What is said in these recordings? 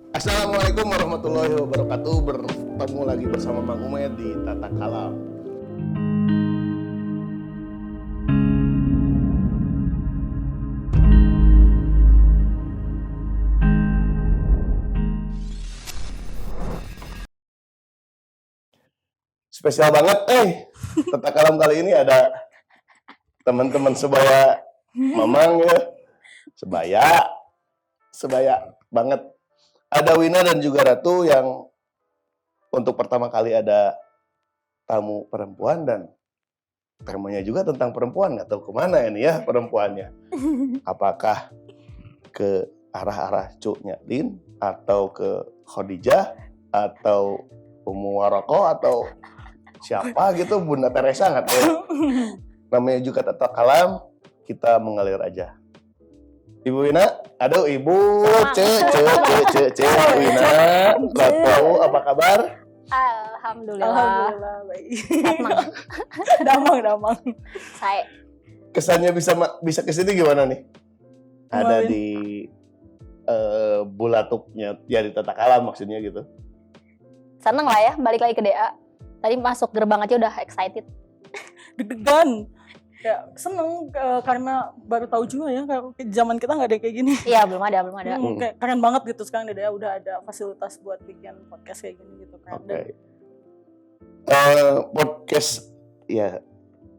Assalamualaikum warahmatullahi wabarakatuh. Bertemu lagi bersama Mang Umed di Tata Kalam. Spesial banget, Tata Kalam kali ini ada teman-teman sebaya Mamang ya. Sebaya banget. Ada Wina dan juga Ratu yang untuk pertama kali ada tamu perempuan dan temanya juga tentang perempuan. Nggak tahu kemana ini ya perempuannya. Apakah ke arah-arah Cuknya Din atau ke Khadijah atau Ummu Waroko atau siapa gitu, Bunda Teresa nggak tahu. Namanya juga Tata Kalam, kita mengalir aja. Ibu Wina, aduh Ibu, Cek Wina, Ratu, apa kabar? Alhamdulillah baik. Damang. Saya Kesannya bisa kesini gimana nih? Ada di Bulatuknya, ya di Tata Kalam maksudnya gitu. seneng lah ya balik lagi ke DA. Tadi masuk gerbang aja udah excited. Deg-degan. Ya seneng karena baru tahu juga ya zaman kita nggak ada kayak gini. Iya belum ada. Kayak keren banget gitu sekarang di DA udah ada fasilitas buat bikin podcast kayak gini gitu kan. Oke. Podcast ya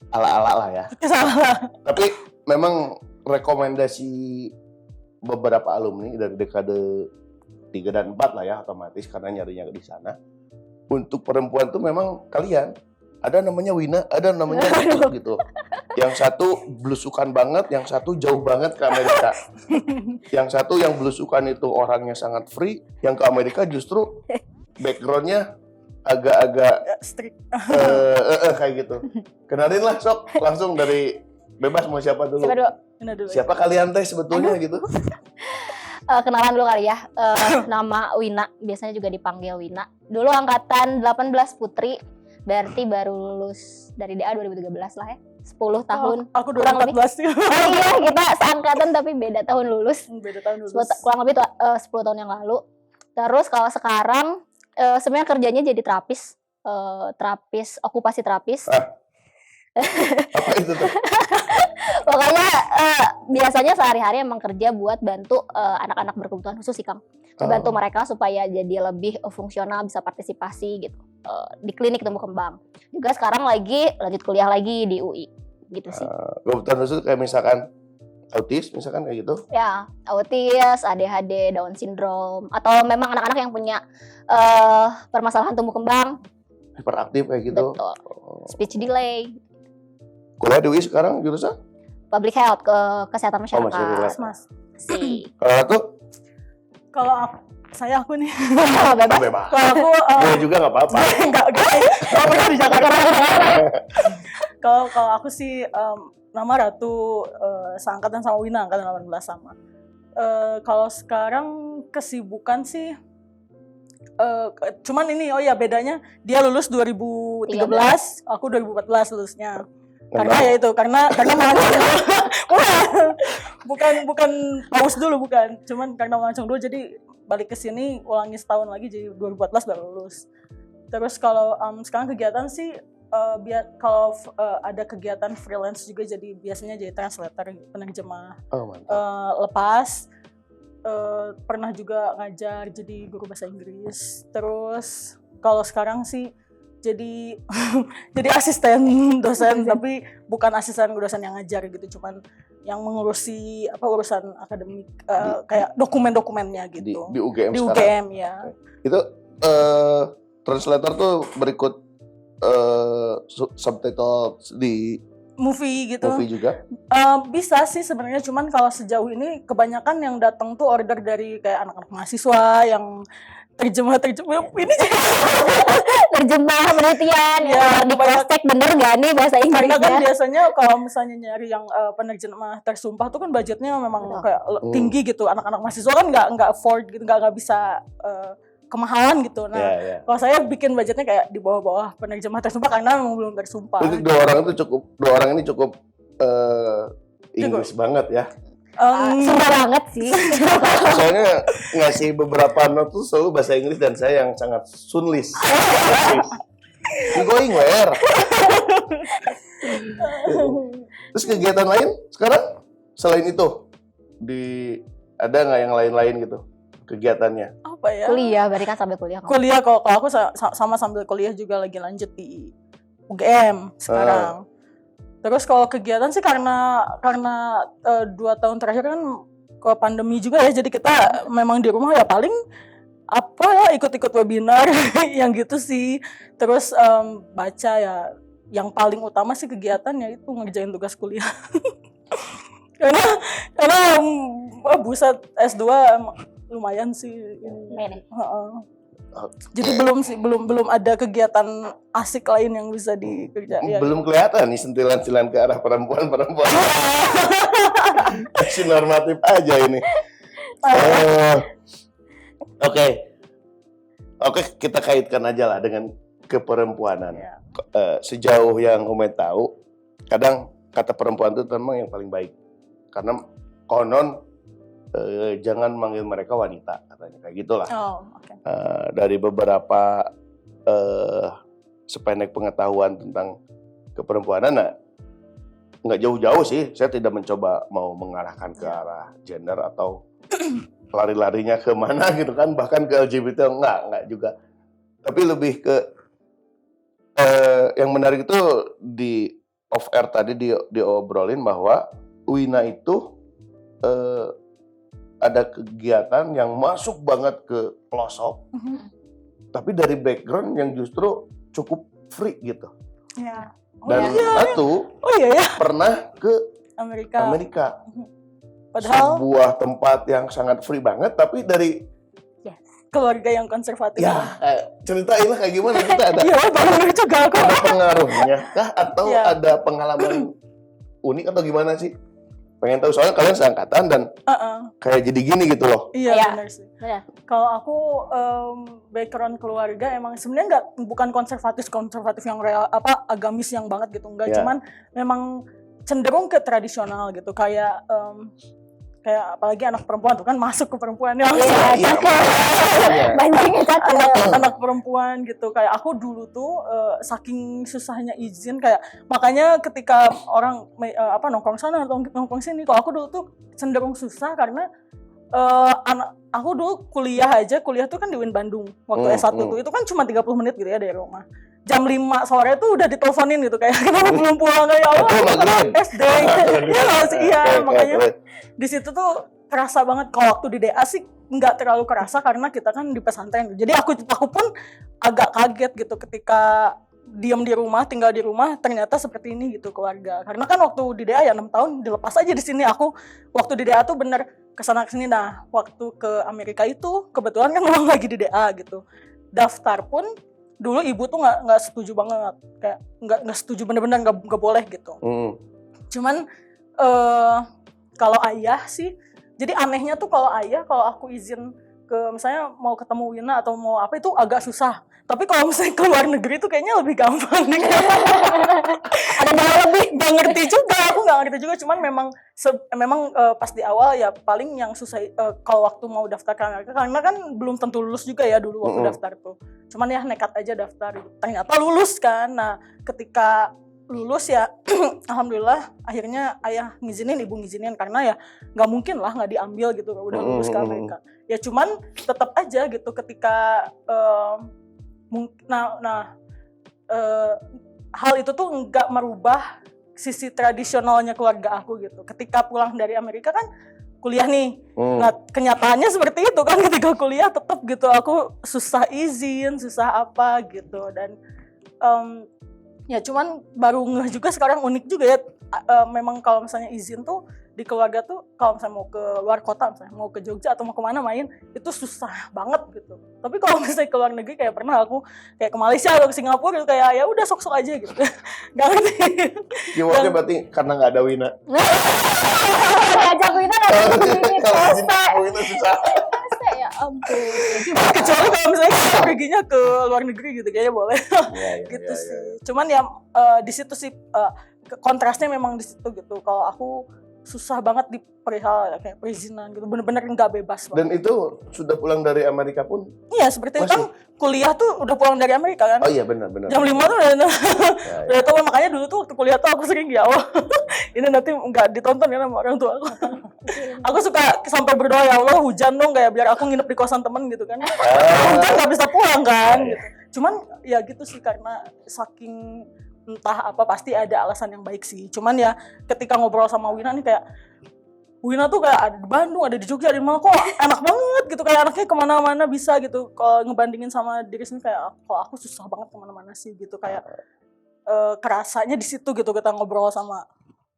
ala-ala lah ya. Salah. Tapi memang rekomendasi beberapa alumni dari dekade 3 dan 4 lah ya otomatis karena nyarinya di sana. Untuk perempuan tuh memang kalian ada namanya Wina, ada namanya Ratu gitu. Yang satu belusukan banget, yang satu jauh banget ke Amerika. Yang satu yang belusukan itu orangnya sangat free, yang ke Amerika justru backgroundnya agak-agak Strict. kayak gitu. Kenalin lah sok, langsung dari bebas mau siapa dulu. Siapa dulu? Ini dulu. Siapa kalian teh sebetulnya gitu? Kenalan dulu kali ya. Nama Wina, biasanya juga dipanggil Wina. Dulu angkatan 18 Putri, berarti baru lulus dari DA 2013 lah ya. 10 tahun. Aku kurang lebih. 2014 sih. Iya, kita seangkatan tapi beda tahun lulus. Beda tahun dulu. Kurang lebih 10 tahun yang lalu. Terus kalau sekarang sebenarnya kerjanya jadi terapis, okupasi terapis. Apa itu tuh? Pokoknya biasanya sehari-hari emang kerja buat bantu anak-anak berkebutuhan khusus sih Kang. Bantu mereka supaya jadi lebih fungsional, bisa partisipasi gitu di klinik tumbuh kembang. Juga sekarang lagi lanjut kuliah lagi di UI gitu sih. Kebutuhan khusus kayak misalkan autis, misalkan kayak gitu. Ya, autis, ADHD, Down syndrome, atau memang anak-anak yang punya permasalahan tumbuh kembang. Hiperaktif kayak gitu. Betul. Speech delay. Kuliah di UI sekarang jurusan? Public health, ke kesehatan masih masyarakat. relate. Mas. Si. Kalau Ratu? Kalau aku nih. Bebas. Bebas. Kalau aku Gue juga nggak apa-apa. enggak pernah di Jakarta. Kalau aku sih nama Ratu, seangkatan sama Wina, angkatan 18 sama. Kalau sekarang kesibukan sih cuman ini bedanya dia lulus 2013, aku 2014 lulusnya. Karena ya itu karena bukan paus dulu, bukan, cuman karena melancong dulu jadi balik ke sini ulangi setahun lagi jadi 2014 baru lulus. Terus kalau sekarang kegiatan sih kalau ada kegiatan freelance juga, jadi biasanya jadi translator, penerjemah. Mantap. Lepas pernah juga ngajar jadi guru bahasa Inggris. Terus kalau sekarang sih jadi jadi asisten dosen tapi bukan asisten dosen yang ngajar gitu, cuman yang mengurusi urusan akademik kayak dokumen-dokumennya gitu Di UGM di sekarang. UGM ya. Itu translator tuh berikut subtitle di Movie gitu. movie juga. Bisa sih sebenarnya, cuman kalau sejauh ini kebanyakan yang datang tuh order dari kayak anak-anak mahasiswa yang terjemah ini Terjemah penelitian Ya, di cross check bener gak nih bahasa karena kan Inggrisnya. biasanya kalau misalnya nyari yang penerjemah tersumpah tuh kan budgetnya memang kayak tinggi gitu. Anak-anak mahasiswa kan nggak afford gitu, nggak bisa kemahalan gitu. Nah, kalau saya bikin budgetnya kayak di bawah-bawah penerjemah tersumpah karena memang belum tersumpah. Dua orang ini cukup Inggris banget ya. Susah banget sih. Soalnya ngasih beberapa note tuh selalu bahasa Inggris dan saya yang sangat sunlis. You going where? Terus kegiatan lain sekarang selain itu ada nggak yang lain-lain gitu kegiatannya? Apa ya? Kuliah, berarti kan sambil kuliah. Kuliah kalau aku sama sambil kuliah juga lagi lanjut di UGM sekarang. Terus kalau kegiatan sih karena 2 tahun terakhir kan ke pandemi juga ya, jadi kita memang di rumah ya paling apa ya ikut-ikut webinar yang gitu sih. Terus baca ya, yang paling utama sih kegiatannya itu ngerjain tugas kuliah. karena buset S2 lumayan sih. Jadi belum ada kegiatan asik lain yang bisa dikerjain. Belum kelihatan nih sentilan-sentilan ke arah perempuan. Si normatif aja ini. Oke, kita kaitkan aja lah dengan keperempuanan. Sejauh yang Ume tahu, kadang kata perempuan itu memang yang paling baik. Karena konon jangan manggil mereka wanita, katanya kayak gitulah. Dari beberapa sependek pengetahuan tentang keperempuanan, nggak jauh-jauh sih. Saya tidak mencoba mau mengarahkan ke arah gender atau lari-larinya ke mana gitu kan, bahkan ke LGBT enggak juga. Tapi lebih ke yang menarik itu di off air tadi diobrolin bahwa Wina itu ada kegiatan yang masuk banget ke pelosok, tapi dari background yang justru cukup free gitu. Ya. Dan satu pernah ke Amerika. Padahal sebuah tempat yang sangat free banget, tapi dari keluarga yang konservatif. Ya, ceritain lah kayak gimana kita ada. Iya, benar juga aku. Ada pengaruhnya kah atau ada pengalaman unik atau gimana sih? Pengen tahu soalnya kalian seangkatan dan kayak jadi gini gitu loh. Iya, benar sih. Kalau aku background keluarga emang sebenarnya bukan konservatif yang real agamis yang banget gitu, enggak, cuman memang cenderung ke tradisional gitu, kayak apalagi anak perempuan tuh kan masuk ke perempuan yang anak perempuan gitu. Kayak aku dulu tuh saking susahnya izin, kayak makanya ketika orang nongkrong sana nongkrong sini, kalau aku dulu tuh cenderung susah karena aku dulu kuliah tuh kan di UIN Bandung waktu S1 tuh, itu kan cuma 30 menit gitu ya dari rumah. Jam 5 sore tuh udah diteleponin gitu, kayak kenapa belum pulang, kayak Allah SD. Iya, makanya di situ tuh kerasa banget. Kalau waktu di DA sih nggak terlalu kerasa karena kita kan di pesantren. Jadi aku pun agak kaget gitu ketika diam di rumah, tinggal di rumah, ternyata seperti ini gitu keluarga. Karena kan waktu di DA ya 6 tahun dilepas aja di sini. Aku waktu di DA tuh bener kesana kesini. Nah, waktu ke Amerika itu kebetulan kan memang lagi di DA gitu. Daftar pun dulu ibu tuh nggak setuju banget, kayak nggak setuju, bener-bener nggak boleh gitu. Cuman kalau ayah sih, jadi anehnya tuh kalau aku izin ke misalnya mau ketemu Wina atau mau apa itu agak susah. Tapi kalau misalnya ke luar negeri tuh kayaknya lebih gampang. Ada lebih nggak ngerti juga, cuman memang pas di awal ya paling yang susah kalau waktu mau daftar ke Amerika, karena kan belum tentu lulus juga ya dulu waktu daftar tuh. Cuman ya nekat aja daftar, ternyata lulus kan. Nah ketika lulus ya alhamdulillah akhirnya ayah ngizinin, ibu ngizinin, karena ya nggak mungkin lah nggak diambil gitu udah lulus ke Amerika. Ya cuman tetap aja gitu ketika hal itu tuh nggak merubah sisi tradisionalnya keluarga aku gitu. Ketika pulang dari Amerika kan kuliah nih, nah kenyataannya seperti itu kan, ketika kuliah tetap gitu aku susah izin, susah apa gitu. Dan ya cuman baru ngeh juga sekarang, unik juga ya, memang kalau misalnya izin tuh di keluarga tuh kalau misalnya mau ke luar kota, misalnya mau ke Jogja atau mau kemana main, itu susah banget gitu. Tapi kalau misalnya ke luar negeri, kayak pernah aku kayak ke Malaysia atau ke Singapura gitu, kayak ya udah sok-sok aja gitu. Gak ngerti. Gimana berarti karena nggak ada Wina? Ngajak Wina nggak ada begini, Wina susah. Ya ampun. Kecuali kalau misalnya kita perginya ke luar negeri gitu, kayaknya boleh. Gitu sih. Cuman ya di situ sih kontrasnya memang di situ gitu. Kalau aku susah banget di perihal kayak perizinan gitu, bener-bener nggak bebas banget. Dan itu sudah pulang dari Amerika pun? Iya seperti itu Masih? kan, kuliah tuh udah pulang dari Amerika kan. Oh iya benar. Jam 5 tuh udah, Ya, udah tahu, makanya dulu tuh waktu kuliah tuh aku sering ya Allah, ini nanti nggak ditonton ya sama orang tua aku. Aku suka sampai berdoa, ya Allah hujan dong kayak biar aku nginep di kosan temen gitu kan. Hujan nggak bisa pulang kan. Gitu. Cuman ya gitu sih, karena saking entah apa pasti ada alasan yang baik sih. Cuman ya ketika ngobrol sama Wina nih kayak, Wina tuh kayak ada di Bandung, ada di Jogja, di mana kok enak banget gitu, kayak anaknya kemana-mana bisa gitu. Kalau ngebandingin sama diri sendiri kayak, kok aku susah banget kemana-mana sih gitu, kayak kerasanya di situ gitu kita ngobrol sama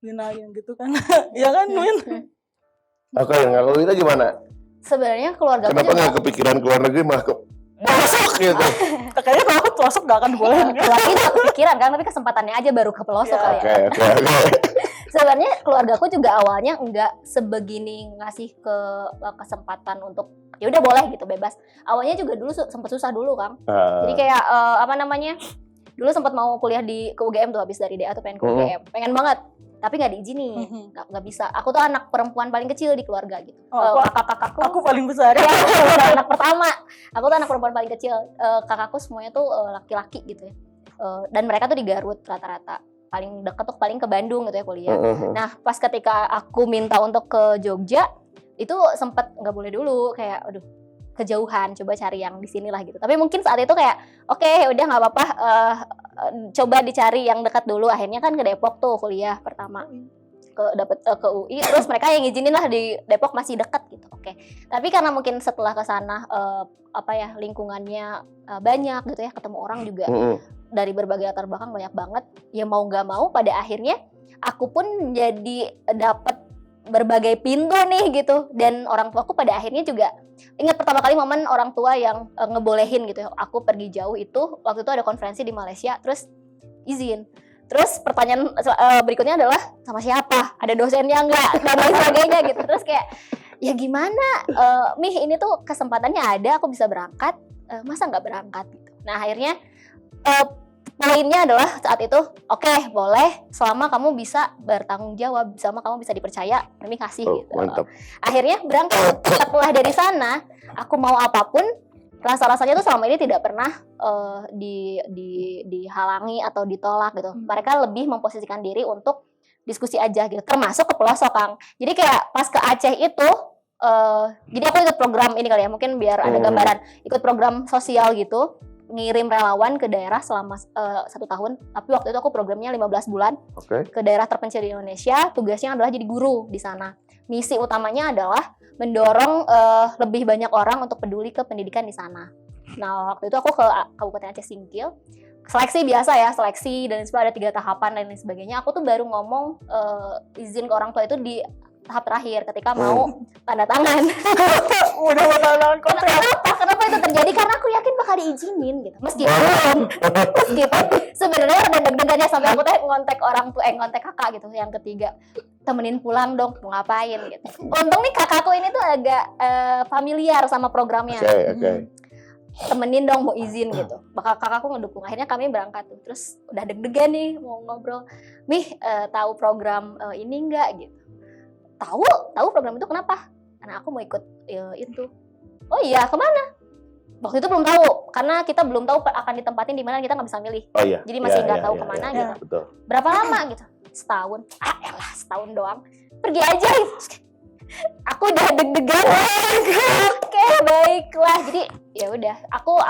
Wina yang gitu kan. Iya kan Win? Oke, kalau Wina gimana? Sebenarnya keluarga aku Kenapa juga nggak kepikiran keluar negeri malah ke pelosok gitu? Kayaknya kalau aku pelosok gak akan dibolehin. lagi itu kepikiran kan, tapi kesempatannya aja baru ke pelosok Iya. kali ya. Oke. Sebenarnya keluarga aku juga awalnya nggak sebegini ngasih kesempatan untuk ya udah boleh gitu bebas. Awalnya juga dulu sempat susah dulu Kang. Jadi kayak apa namanya? Dulu sempat mau kuliah ke UGM tuh, habis dari DA tuh pengen ke UGM. Pengen banget. Tapi nggak diizinin, nggak bisa. Aku tuh anak perempuan paling kecil di keluarga gitu. Kakak-kakakku, Aku paling besar. ya, anak pertama. Aku tuh anak perempuan paling kecil. Kakakku semuanya tuh laki-laki gitu ya. Dan mereka tuh di Garut rata-rata. Paling deket tuh paling ke Bandung gitu ya kuliah. Nah pas ketika aku minta untuk ke Jogja, itu sempet nggak boleh dulu, kayak aduh kejauhan, coba cari yang di sini lah gitu. Tapi mungkin saat itu kayak oke, udah nggak apa-apa, coba dicari yang dekat dulu. Akhirnya kan ke Depok tuh kuliah pertama, ke UI, terus mereka yang ngizinin lah di Depok masih dekat gitu. Oke. Tapi karena mungkin setelah ke sana lingkungannya banyak gitu ya, ketemu orang juga dari berbagai latar belakang banyak banget. Ya mau nggak mau pada akhirnya aku pun jadi dapat berbagai pintu nih gitu, dan orang tuaku pada akhirnya juga ingat pertama kali momen orang tua yang ngebolehin gitu ya. Aku pergi jauh itu waktu itu ada konferensi di Malaysia, terus izin. Terus pertanyaan berikutnya adalah sama siapa? Ada dosennya enggak? Dan lain sebagainya gitu. Terus kayak ya gimana? Mih ini tuh kesempatannya ada, aku bisa berangkat, masa nggak berangkat gitu. Nah akhirnya poinnya adalah saat itu oke, boleh selama kamu bisa bertanggung jawab, selama kamu bisa dipercaya, kami kasih gitu. Mantap. Akhirnya berangkat. Setelah dari sana aku mau apapun, rasa-rasanya tuh selama ini tidak pernah dihalangi atau ditolak gitu. Mereka lebih memposisikan diri untuk diskusi aja gitu, termasuk ke pelosok Kang. Jadi kayak pas ke Aceh itu jadi aku ikut program ini kali ya, mungkin biar ada gambaran, ikut program sosial gitu, ngirim relawan ke daerah selama 1 tahun. Tapi waktu itu aku programnya 15 bulan ke daerah terpencil di Indonesia. Tugasnya adalah jadi guru di sana. Misi utamanya adalah mendorong lebih banyak orang untuk peduli ke pendidikan di sana. Nah waktu itu aku ke Kabupaten Aceh Singkil. Seleksi biasa ya, seleksi dan ada 3 tahapan dan lain sebagainya. Aku tuh baru ngomong izin ke orang tua itu di tahap terakhir ketika mau tanda tangan. Udah mau tanda tangan kontrak. Kenapa itu terjadi? Karena aku yakin bakal diizinin gitu. Meskipun sebenarnya ada deg-degannya sampai aku ngontek orang tua, ngontek kakak gitu yang ketiga. Temenin pulang dong, mau ngapain gitu. Untung nih kakakku ini tuh agak familiar sama programnya. Oke. Temenin dong, mau izin gitu. Bakal kakakku ngedukung. Akhirnya kami berangkat tuh. Terus udah deg-degan nih mau ngobrol. Mih, tahu program ini enggak gitu. Tahu program itu kenapa? Karena aku mau ikut itu. Oh iya, kemana? Waktu itu belum tahu, karena kita belum tahu akan ditempatin di mana, kita nggak bisa milih. Oh iya. Jadi masih nggak tahu kemana gitu. Betul. Berapa lama gitu? Setahun. Elah, setahun doang. Pergi aja. Aku udah deg-degan. Oke, baiklah. Jadi ya udah.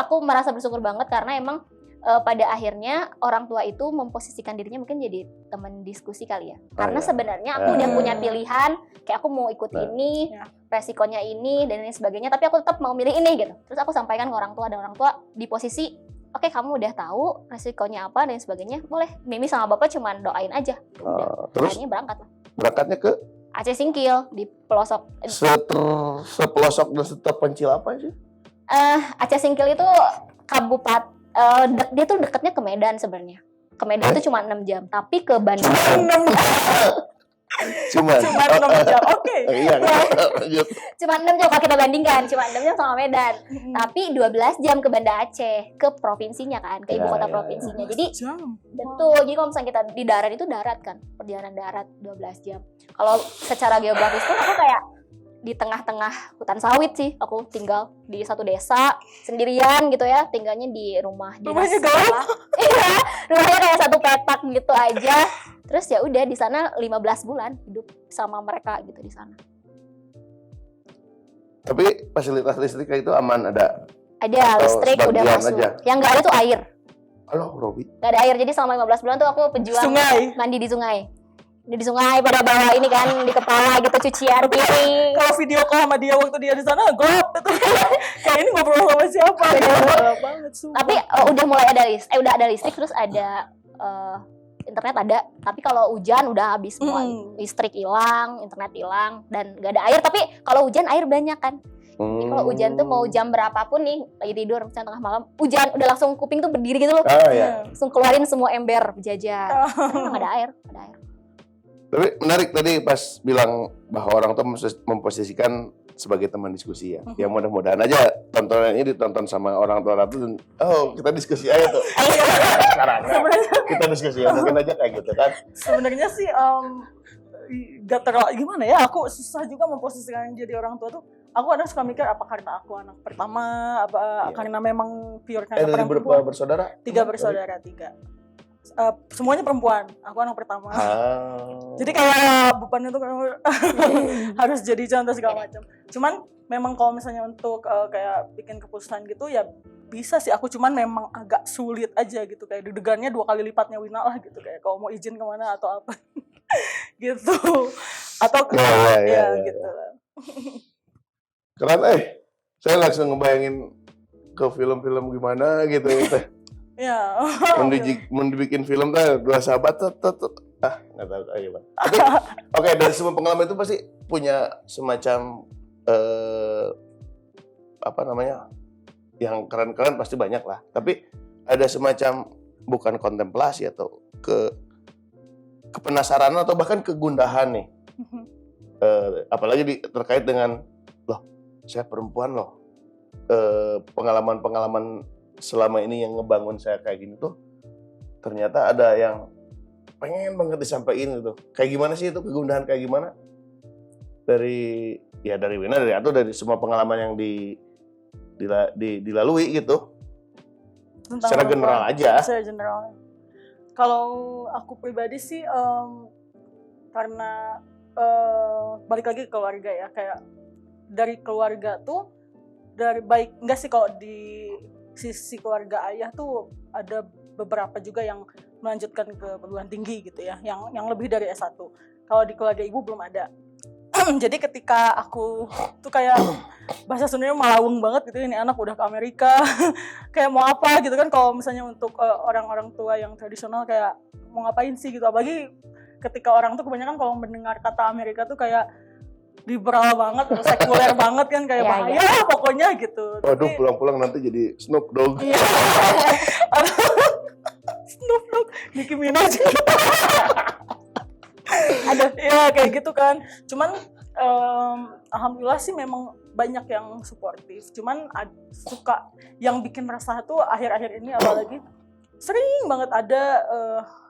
Aku merasa bersyukur banget karena emang pada akhirnya orang tua itu memposisikan dirinya mungkin jadi teman diskusi kali ya. Karena sebenarnya aku udah punya pilihan, kayak aku mau ikut ini, resikonya ini dan lain sebagainya, tapi aku tetap mau milih ini gitu. Terus aku sampaikan ke orang tua, dan orang tua di posisi oke, kamu udah tahu resikonya apa dan sebagainya, boleh Mimi sama Bapak cuman doain aja. Terus akhirnya berangkat lah. Berangkatnya ke Aceh Singkil di pelosok. Sepelosok dan seterpencil apa sih? Aceh Singkil itu kabupaten dia tuh dekatnya ke Medan sebenarnya. Ke Medan itu cuma 6 jam, tapi ke Bandung Cuman. Cuma 6 jam. Oke. Iya. Lanjut. Cuma 6 jam kalau kita bandingkan, cuma 6 jam sama Medan. Tapi 12 jam ke Banda Aceh, ke provinsinya kan, ke ibu Ya, kota ya, provinsinya. Jadi Jam. betul. Jadi kalau misalnya kita di darat itu darat kan, perjalanan darat 12 jam. Kalau secara geografis tuh aku kayak di tengah-tengah hutan sawit sih. Aku tinggal di satu desa sendirian gitu ya, tinggalnya di rumah dinas. Rumahnya gelap. sekolah. Iya, rumahnya kayak satu petak gitu aja. Terus ya udah di sana 15 bulan hidup sama mereka gitu di sana. Tapi fasilitas listrik kayak itu aman ada. Ada Atau listrik udah sebagian masuk. aja? Yang nggak ada tuh air. Halo, Robi. Nggak ada air. Jadi selama 15 bulan tuh aku pejuang Sungai. mandi di sungai. Di sungai pada bawa ini kan di kepala gitu cucian piring. Kalau video call sama dia waktu dia di sana gelap itu. Kayak ini ngobrol sama siapa? Gelap banget sumpah. Tapi udah mulai ada udah ada listrik terus ada internet ada. Tapi kalau hujan udah habis semua. Listrik hilang, internet hilang dan nggak ada air. Tapi kalau hujan air banyak kan. Jadi kalau hujan tuh mau jam berapapun nih lagi tidur misalnya tengah malam hujan udah langsung kuping tuh berdiri gitu loh. Ah ya. Langsung keluarin semua ember jajan. Karena nggak ada air, ada air. Tapi menarik tadi pas bilang bahwa orang tua memposisikan sebagai teman diskusi ya. Ya mudah-mudahan aja tontonan ini ditonton sama orang tua Ratu dan oh kita diskusi aja tuh. Sekarang Sebenarnya kita diskusi ya mungkin aja kayak gitu kan. sebenarnya sih gak terlalu gimana ya, aku susah juga memposisikan jadi orang tua tuh. Aku kadang suka mikir apa karena aku anak pertama, apa Iya. karena memang pure Dari karena berapa perempuan. bersaudara? 3 bersaudara, 3. Semuanya perempuan, aku anak pertama. Ah. Jadi kayak bebannya tuh kayak harus jadi contoh segala macam. Cuman memang kalau misalnya untuk kayak bikin keputusan gitu ya bisa sih aku, cuman memang agak sulit aja gitu, kayak deg-degannya 2 kali lipatnya Wina lah gitu, kayak kalau mau izin kemana atau apa gitu atau Ya. gitu lah. Keren saya langsung ngebayangin ke film-film gimana gitu teh. Ya. Mendibikin film teh dua sahabat nggak tahu aja bang. Tapi oke, dari semua pengalaman itu pasti punya semacam apa namanya yang keren-keren pasti banyak lah. Tapi ada semacam bukan kontemplasi atau kepenasaran atau bahkan kegundahan nih. Apalagi terkait dengan loh saya perempuan loh. Pengalaman-pengalaman selama ini yang ngebangun saya kayak gini tuh ternyata ada yang pengen banget disampaikan gitu. Kayak gimana sih itu kegundahan kayak gimana? Dari Wina, dari semua pengalaman yang dilalui gitu. Tentang Secara perempuan. general aja. Secara general. Kalau aku pribadi sih karena balik lagi ke keluarga ya, kayak dari keluarga tuh baik enggak sih, kalau di sisi keluarga ayah tuh ada beberapa juga yang melanjutkan ke perguruan tinggi gitu ya, yang lebih dari S1. Kalau di keluarga ibu belum ada. Jadi ketika aku tuh kayak bahasa Sundanya malawung banget gitu, ini anak udah ke Amerika kayak mau apa gitu kan, kalau misalnya untuk orang-orang tua yang tradisional kayak mau ngapain sih gitu, apalagi ketika orang tuh kebanyakan kalau mendengar kata Amerika tuh kayak liberal banget, sekuler banget kan, kayak bahaya pokoknya gitu. Waduh, Tapi, pulang-pulang nanti jadi Snoop Dogg. iya. Snoop Dogg, Nicki Minaj. Ada ya kayak gitu kan. Cuman alhamdulillah sih memang banyak yang suportif. Cuman suka yang bikin resah tuh akhir-akhir ini, apalagi sering banget ada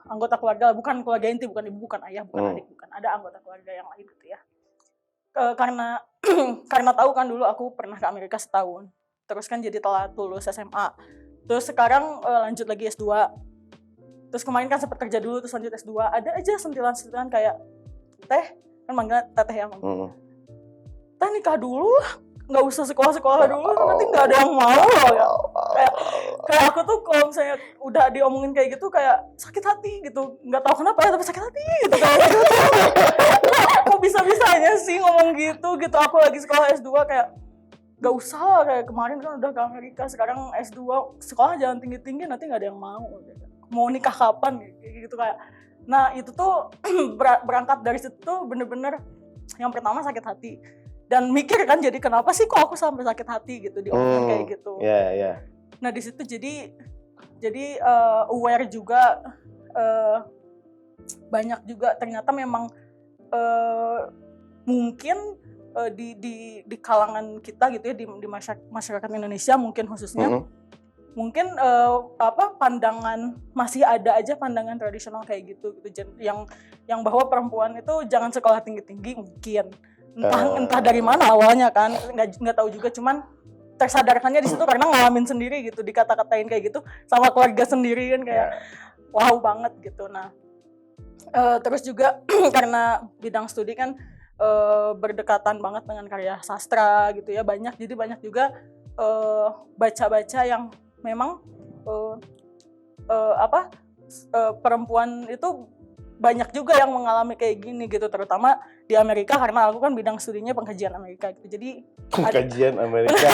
anggota keluarga, bukan keluarga inti, bukan ibu, bukan ayah, bukan adik, bukan, ada anggota keluarga yang lain gitu ya. Karena tahu kan dulu aku pernah ke Amerika setahun, terus kan jadi telat lulus SMA, terus sekarang lanjut lagi S2, terus kemarin kan sempat kerja dulu, terus lanjut S2, ada aja sentilan-sentilan kayak teh, kan manggil teteh ya, teh nikah dulu lah, nggak usah sekolah dulu, nanti nggak ada yang mau loh ya. Kayak aku tuh kalau misalnya udah diomongin kayak gitu kayak sakit hati gitu, nggak tahu kenapa ya, tapi sakit hati gitu kayak kok bisa-bisanya sih ngomong gitu. Aku lagi sekolah S2 kayak nggak usah, kayak kemarin kan udah ke Amerika, sekarang S2 sekolah jangan tinggi-tinggi, nanti nggak ada yang mau nikah kapan gitu kayak. Nah itu tuh berangkat dari situ tuh bener-bener yang pertama sakit hati dan mikir kan, jadi kenapa sih kok aku sampai sakit hati gitu diomongin kayak gitu. Iya. Nah di situ jadi aware juga, banyak juga ternyata memang eh, mungkin di kalangan kita gitu ya, di masyarakat Indonesia mungkin khususnya, mungkin pandangan masih ada aja pandangan tradisional kayak gitu yang bahwa perempuan itu jangan sekolah tinggi-tinggi, mungkin entah dari mana awalnya kan, nggak tahu juga, cuman tersadarkannya di situ karena ngalamin sendiri gitu, dikata-katain kayak gitu sama keluarga sendiri kan, kayak wow banget gitu. Nah terus juga karena bidang studi kan berdekatan banget dengan karya sastra gitu ya, jadi banyak juga baca-baca yang memang perempuan itu banyak juga yang mengalami kayak gini gitu, terutama di Amerika karena aku kan bidang studinya pengkajian Amerika gitu. Jadi pengkajian Amerika ya.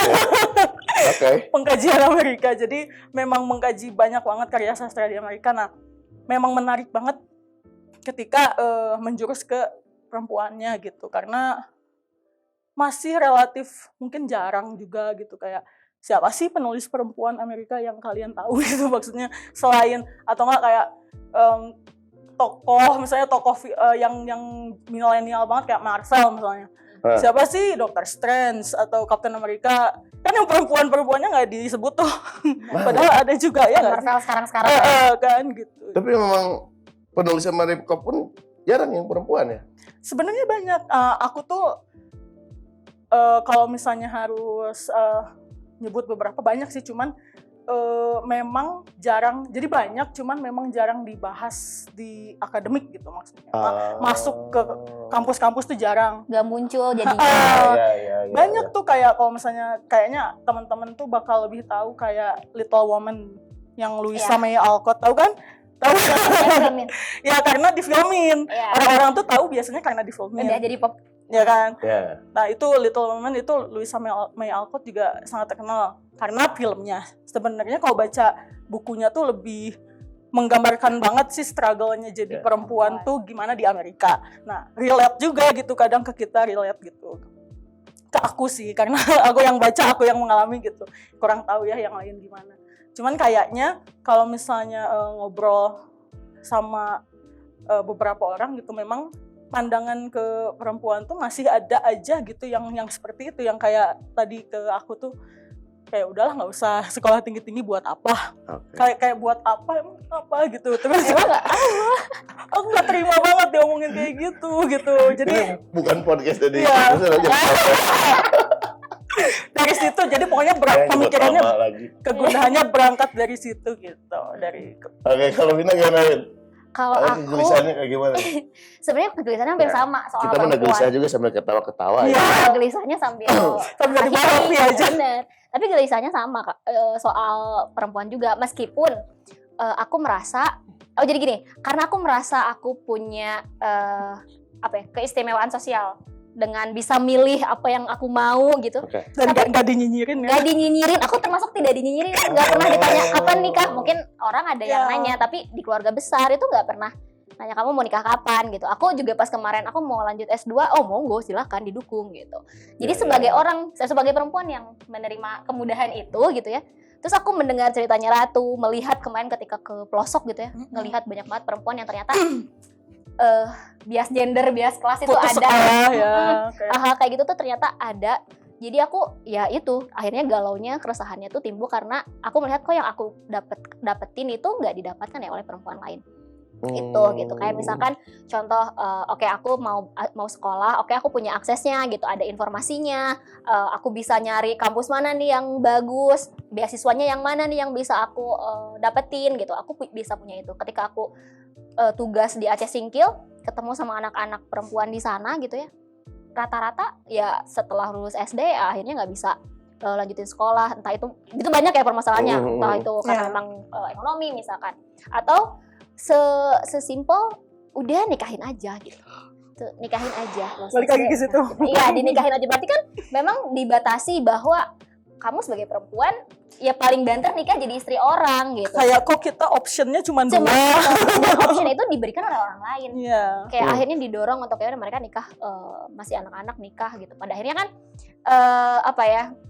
Oke. Pengkajian Amerika. Jadi memang mengkaji banyak banget karya sastra di Amerika. Nah, memang menarik banget ketika menjurus ke perempuannya gitu, karena masih relatif mungkin jarang juga gitu, kayak siapa sih penulis perempuan Amerika yang kalian tahu gitu, maksudnya selain atau enggak kayak misalnya tokoh yang milenial banget kayak Marvel misalnya. Siapa sih Dr. Strange atau Captain America, kan yang perempuannya nggak disebut tuh. Padahal ada juga ya Marvel sekarang kan gitu. Tapi memang penulis Amerika pun jarang yang perempuan ya. Sebenarnya banyak. Aku tuh kalau misalnya harus nyebut beberapa, banyak sih, cuman memang jarang. Jadi banyak, cuman memang jarang dibahas di akademik gitu maksudnya. Masuk ke kampus-kampus tuh jarang. Gak muncul jadinya. Banyak tuh kayak kalau misalnya kayaknya teman-teman tuh bakal lebih tahu kayak Little Woman yang Louisa May Alcott, tahu kan? Tahu ya karena difilmin. Orang-orang tuh tahu biasanya karena difilmin. Udah jadi pop. Ya kan? Nah itu Little Woman itu Louisa May Alcott juga sangat terkenal karena filmnya. Sebenarnya kalau baca bukunya tuh lebih menggambarkan banget sih struggle-nya jadi perempuan tuh gimana di Amerika. Nah relate juga gitu, kadang ke kita relate gitu. Ke aku sih, karena aku yang baca, aku yang mengalami gitu. Kurang tahu ya yang lain gimana. Cuman kayaknya kalau misalnya ngobrol sama beberapa orang gitu, memang pandangan ke perempuan tuh masih ada aja gitu yang seperti itu, yang kayak tadi ke aku tuh kayak udahlah nggak usah sekolah tinggi-tinggi buat apa, kayak buat apa gitu. Terus aku nggak terima banget diomongin kayak gitu. Jadi ini bukan podcast dari dari situ, jadi pokoknya pemikirannya kegunaannya berangkat dari situ gitu. Oke, kalau Vina gimana? Kalau aku gelisahnya kayak gimana? Sebenarnya kegelisahannya hampir sama soal kita perempuan. Kita gelisah juga sambil ketawa-ketawa ya. Gelisahnya sambil happy aja. Bener. Tapi gelisahnya sama soal perempuan juga, meskipun aku merasa jadi gini, karena aku merasa aku punya keistimewaan sosial dengan bisa milih apa yang aku mau gitu. Dan gak dinyinyirin ya? Gak dinyinyirin, aku termasuk tidak dinyinyirin. Gak pernah ditanya kapan nikah. Mungkin orang ada yang nanya, tapi di keluarga besar itu gak pernah nanya kamu mau nikah kapan gitu. Aku juga pas kemarin aku mau lanjut S2, monggo silahkan didukung gitu. Jadi sebagai perempuan yang menerima kemudahan itu gitu ya. Terus aku mendengar ceritanya Ratu, melihat kemarin ketika ke pelosok gitu ya, ngelihat banyak banget perempuan yang ternyata bias gender, bias kelas itu putus ada. Kayak gitu tuh ternyata ada. Jadi aku ya itu akhirnya galaunya, keresahannya tuh timbul karena aku melihat kok yang aku dapetin itu nggak didapatkan ya oleh perempuan lain. Gitu kayak misalkan contoh aku mau sekolah, aku punya aksesnya gitu, ada informasinya, aku bisa nyari kampus mana nih yang bagus, beasiswanya yang mana nih yang bisa aku dapetin gitu, aku bisa punya itu. Ketika aku tugas di Aceh Singkil, ketemu sama anak-anak perempuan di sana gitu ya, rata-rata ya setelah lulus SD ya akhirnya nggak bisa lanjutin sekolah, entah itu banyak ya permasalahannya, entah itu karena memang ekonomi misalkan, atau sesimpel udah nikahin aja gitu. Nikahin aja. Balik lagi ke situ. Iya, dinikahin aja. Berarti kan memang dibatasi bahwa kamu sebagai perempuan ya paling banter nikah jadi istri orang gitu. Kayak kok kita optionnya cuma dua. Option itu diberikan oleh orang lain. Kayak akhirnya didorong untuk ya mereka nikah, masih anak-anak nikah gitu. Pada akhirnya kan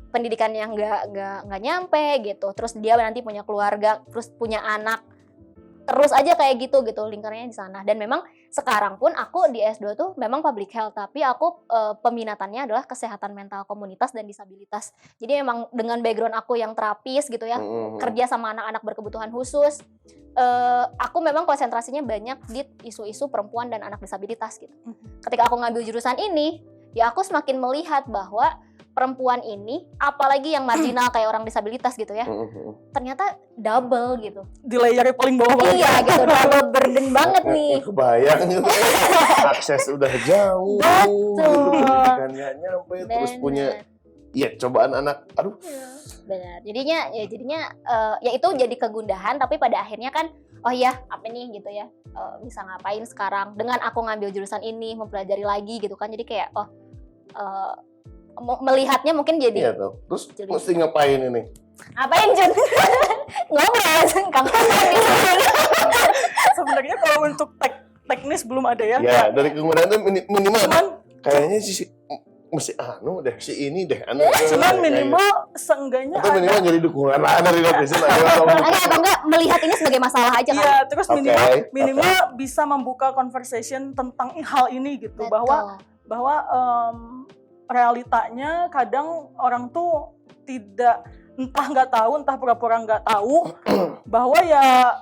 pendidikan yang nggak nyampe gitu. Terus dia nanti punya keluarga, terus punya anak. Terus aja kayak gitu lingkarannya di sana. Dan memang sekarang pun aku di S2 tuh memang public health, tapi aku peminatannya adalah kesehatan mental komunitas dan disabilitas. Jadi memang dengan background aku yang terapis gitu ya, kerja sama anak-anak berkebutuhan khusus, aku memang konsentrasinya banyak di isu-isu perempuan dan anak disabilitas gitu. Ketika aku ngambil jurusan ini, ya aku semakin melihat bahwa perempuan ini, apalagi yang marginal kayak orang disabilitas gitu ya, ternyata double gitu. Di layer paling bawah banget. Iya gitu, double burden banget nih. Kebayang gitu. Akses udah jauh. Betul. Pendidikan nggak nyampe, terus Bener. punya cobaan anak. Aduh. Benar. Jadinya ya itu jadi kegundahan, tapi pada akhirnya kan oh ya apa nih gitu ya, bisa ngapain sekarang dengan aku ngambil jurusan ini, mempelajari lagi gitu kan. Jadi kayak melihatnya mungkin jadi Iya tuh. Terus mesti ngapain ini? ngapain Jun? Ngobrol Kang. Sebenarnya kalau untuk teknis belum ada ya. Ya, dari kemudian itu minimal Cuman kayaknya mesti si ini deh. cuman minimal seenggaknya atau minimal jadi dukungan lah dari netizen aja. Atau enggak melihat ini sebagai masalah aja kan. Iya, terus Oke, minimal bisa membuka conversation tentang hal ini gitu. Betul. bahwa realitanya kadang orang tuh tidak, entah nggak tahu, entah pura-pura nggak tahu bahwa ya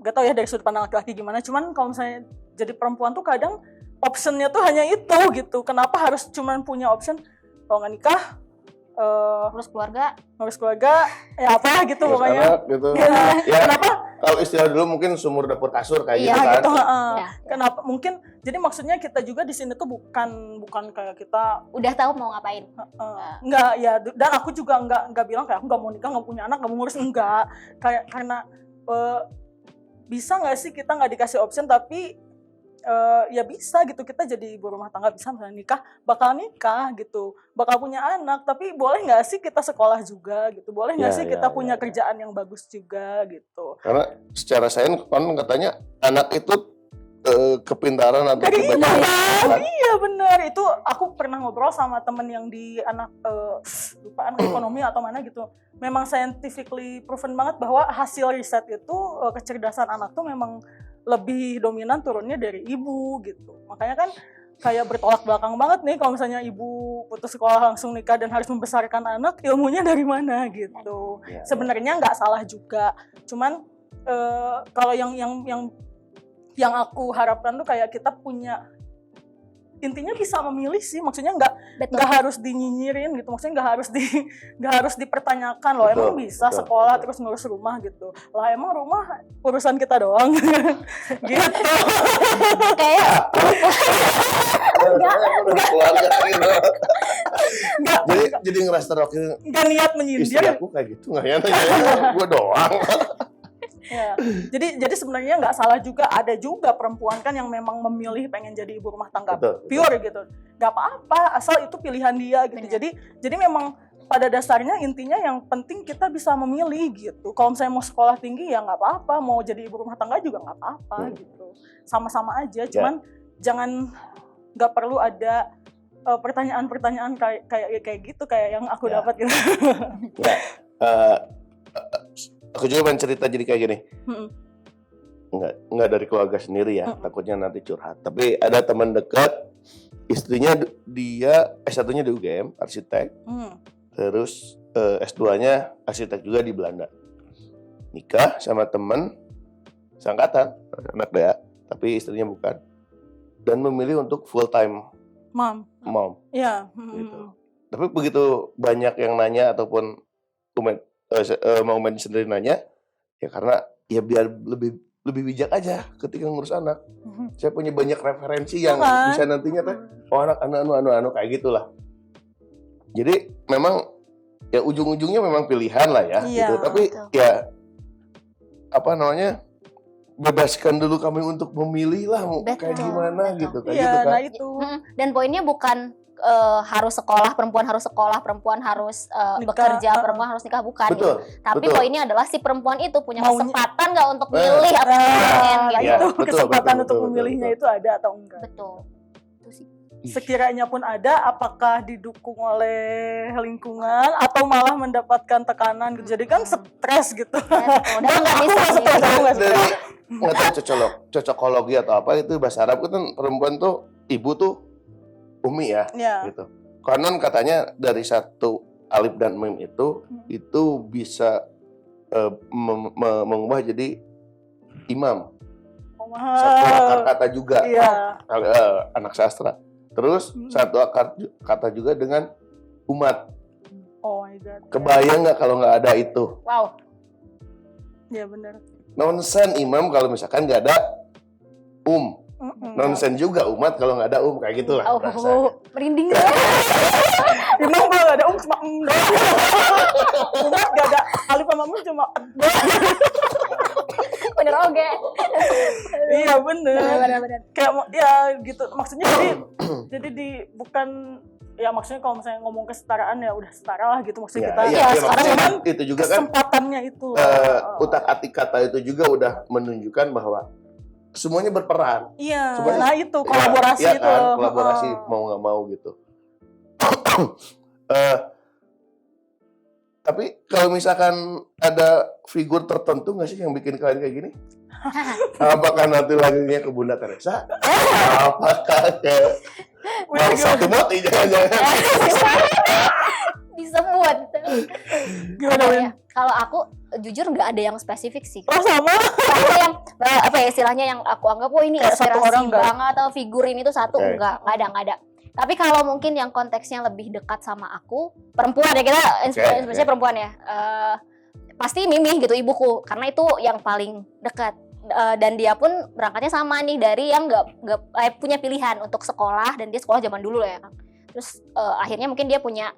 nggak tahu ya dari sudut pandang laki-laki gimana. Cuman kalau misalnya jadi perempuan tuh kadang optionnya tuh hanya itu gitu. Kenapa harus cuman punya option kalau nggak nikah, Terus keluarga ngurus keluarga, ya apa gitu Terus pokoknya. anak gitu. Ya, Kenapa? kalau istilah dulu mungkin sumur dapur kasur kayak Iya, gitu kan. Gitu, Ya. Kenapa? Mungkin jadi maksudnya kita juga di sini tuh bukan kayak kita udah tahu mau ngapain. enggak ya, dan aku juga enggak bilang kayak aku enggak mau nikah, enggak punya anak, enggak mau ngurus, enggak. Kayak karena bisa nggak sih kita nggak dikasih option tapi ya bisa gitu, kita jadi ibu rumah tangga, bisa misalnya bakal nikah gitu, bakal punya anak, tapi boleh nggak sih kita sekolah juga gitu, boleh nggak sih kita punya kerjaan yang bagus juga gitu. Karena secara sains kan katanya anak itu kepintaran atau kebajikan. Iya benar, itu aku pernah ngobrol sama temen yang di lupa anak ekonomi atau mana gitu. Memang scientifically proven banget bahwa hasil riset itu kecerdasan anak tuh memang lebih dominan turunnya dari ibu gitu. Makanya kan kayak bertolak belakang banget nih kalau misalnya ibu putus sekolah langsung nikah dan harus membesarkan anak, ilmunya dari mana gitu. Ya, Sebenarnya nggak salah juga, cuman kalau yang aku harapkan tuh kayak kita punya, intinya bisa memilih sih, maksudnya nggak harus dinyinyirin gitu, maksudnya nggak harus dipertanyakan loh. Betul, Emang bisa betul, sekolah betul. terus ngurus rumah gitu lah, emang rumah urusan kita doang gitu. Kayak keluarga gitu. Jadi ngerasa terwakil. nggak niat menyindir. Istri aku kayak gitu nggak ya? Gue doang. Ya. Jadi sebenarnya nggak salah juga, ada juga perempuan kan yang memang memilih pengen jadi ibu rumah tangga Betul, pure gitu, nggak apa-apa asal itu pilihan dia gitu. Benar. Jadi memang pada dasarnya intinya yang penting kita bisa memilih gitu. Kalau misalnya mau sekolah tinggi ya nggak apa-apa, mau jadi ibu rumah tangga juga nggak apa-apa gitu, sama-sama aja. Cuman jangan, nggak perlu ada pertanyaan-pertanyaan kayak gitu, kayak yang aku dapat gitu. Ya, aku juga pengen cerita jadi kayak gini. Nggak dari keluarga sendiri ya, takutnya nanti curhat. Tapi ada teman dekat, istrinya dia S1-nya di UGM, arsitek. Terus S2-nya arsitek juga di Belanda. Nikah sama teman seangkatan, anak dia, tapi istrinya bukan. Dan memilih untuk full time mom. Ya. Gitu. Tapi begitu banyak yang nanya ataupun mau main sendiri nanya, ya karena ya biar lebih bijak aja ketika ngurus anak. Saya punya banyak referensi yang bisa nantinya anak kayak gitulah. Jadi memang ya ujung-ujungnya memang pilihan lah ya, gitu. Tapi ya bebaskan dulu kami untuk memilih lah mau kayak gimana gitu, kayak gitu kan. Nah itu. Dan poinnya bukan harus sekolah, perempuan harus bekerja, perempuan harus nikah, bukan. Betul. Gitu. Tapi betul. poinnya adalah si perempuan itu punya Maunya. kesempatan nggak untuk milih atau pengen Nah gitu. Ya, itu betul, kesempatan betul, untuk betul, memilihnya betul. itu ada atau enggak. Betul. Itu sih. sekiranya pun ada, apakah didukung oleh lingkungan atau malah mendapatkan tekanan gitu. Jadi kan stres gitu. Udah nggak bisa sih. Dari nggak tahu cocokologi atau apa itu bahasa Arab itu kan perempuan tuh ibu tuh umi ya, Ya. gitu. Konon katanya dari satu alif dan mim itu bisa mengubah jadi imam. Satu akar kata juga Iya. anak sastra. Terus satu akar kata juga dengan umat. Oh my god. Kebayang nggak kalau nggak ada itu? Wow. Iya benar. Nonsen imam kalau misalkan nggak ada nonsen juga umat kalau nggak ada kayak gitulah bahasanya. Oh, merinding. Imam kalau nggak ada cuma doang. Umat nggak ada alif sama mim cuma Bener oke. iya bener. Bener. Kayak ya gitu. Maksudnya jadi di bukan ya maksudnya kalau misalnya ngomong kesetaraan ya udah setara lah gitu maksudnya kita. iya, Maksudnya sekarang kan itu juga kan kesempatannya itu. utak-atik kata itu juga udah menunjukkan bahwa semuanya berperan. Iya. Semuanya- Nah itu kolaborasi Iya itu. kan, kolaborasi mau nggak mau gitu. Tapi kalau misalkan ada figur tertentu nggak sih yang bikin kalian kayak gini? Apakah nanti lagunya ke Bunda Teresa? Apakah ke Bangsa Timoti? Jangan-jangan. Disebut. Gimana Ada Win? ya. Kalau aku jujur nggak ada yang spesifik sih. Oh sama. Nggak ada yang apa ya istilahnya yang aku anggap ini Kayak satu inspirasi orang nggak? banget atau figur ini tuh satu Oke. nggak ada. Tapi kalau mungkin yang konteksnya lebih dekat sama aku perempuan ya kita inspirasinya Oke. perempuan ya. Pasti Mimi gitu ibuku karena itu yang paling dekat. Dan dia pun berangkatnya sama nih dari yang nggak punya pilihan untuk sekolah dan dia sekolah zaman dulu lah ya Kang. Terus akhirnya mungkin dia punya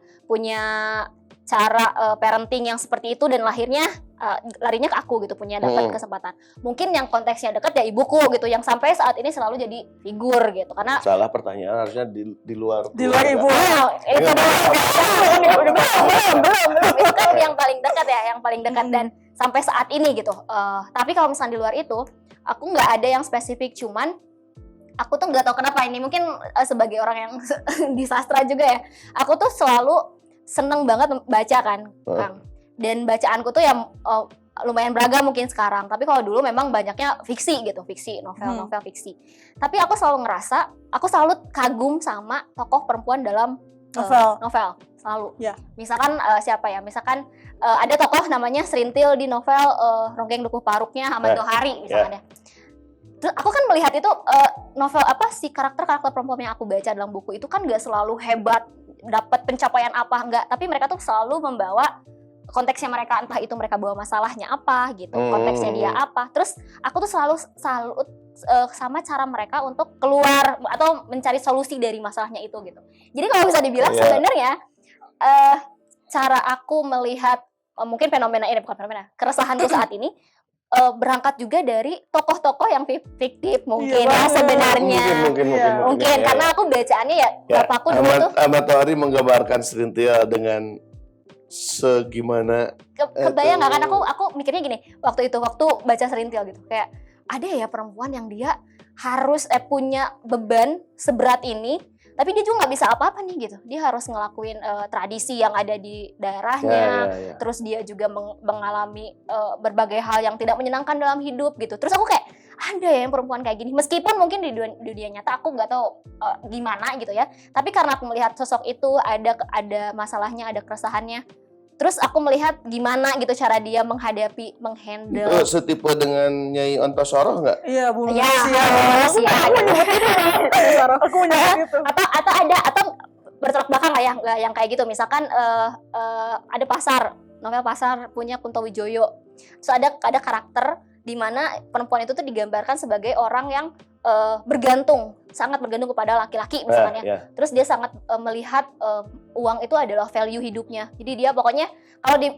cara parenting yang seperti itu dan larinya ke aku gitu punya dapat kesempatan. Mungkin yang konteksnya dekat ya ibuku gitu yang sampai saat ini selalu jadi figur gitu karena Salah pertanyaan harusnya di luar. Di luar ibu. itu belum itu kan yang paling dekat ya yang paling dekat dan sampai saat ini gitu. Tapi kalau misalnya di luar itu aku nggak ada yang spesifik cuman aku tuh nggak tahu kenapa ini mungkin sebagai orang yang di sastra juga ya aku tuh selalu seneng banget baca kan Kang dan bacaanku tuh yang lumayan beragam mungkin sekarang tapi kalau dulu memang banyaknya fiksi gitu novel fiksi tapi aku selalu ngerasa aku selalu kagum sama tokoh perempuan dalam novel selalu Ya. misalkan siapa ya misalkan ada tokoh namanya Serintil di novel Ronggeng Dukuh Paruknya Ahmad Tohari misalkan ya. Terus aku kan melihat itu novel apa sih karakter perempuan yang aku baca dalam buku itu kan gak selalu hebat dapat pencapaian apa enggak tapi mereka tuh selalu membawa konteksnya mereka entah itu mereka bawa masalahnya apa gitu konteksnya dia apa terus aku tuh selalu salut sama cara mereka untuk keluar atau mencari solusi dari masalahnya itu gitu jadi kalau bisa dibilang sebenarnya cara aku melihat mungkin fenomena ini bukan fenomena keresahanku saat ini berangkat juga dari tokoh-tokoh yang fiktif mungkin ya sebenarnya mungkin karena aku bacaannya ya bapakku dulu tuh Ahmad Tohari menggambarkan Serintil dengan segimana kebayang nggak kan aku mikirnya gini waktu baca Serintil gitu kayak ada ya perempuan yang dia harus punya beban seberat ini tapi dia juga nggak bisa apa-apa nih gitu dia harus ngelakuin tradisi yang ada di daerahnya terus dia juga mengalami berbagai hal yang tidak menyenangkan dalam hidup gitu terus aku kayak ada ya yang perempuan kayak gini meskipun mungkin di dunia nyata aku nggak tahu gimana gitu ya tapi karena aku melihat sosok itu ada masalahnya ada keresahannya terus aku melihat gimana gitu cara dia menghandle itu setipe dengan Nyai Ontosoroh nggak? Iya Bu ya aku menyebut itu atau bertolak belakang lah ya nggak yang kayak gitu misalkan ada novel Pasar punya Kunto Wijoyo terus ada karakter di mana perempuan itu tuh digambarkan sebagai orang yang sangat bergantung kepada laki-laki misalnya terus dia sangat melihat uang itu adalah value hidupnya jadi dia pokoknya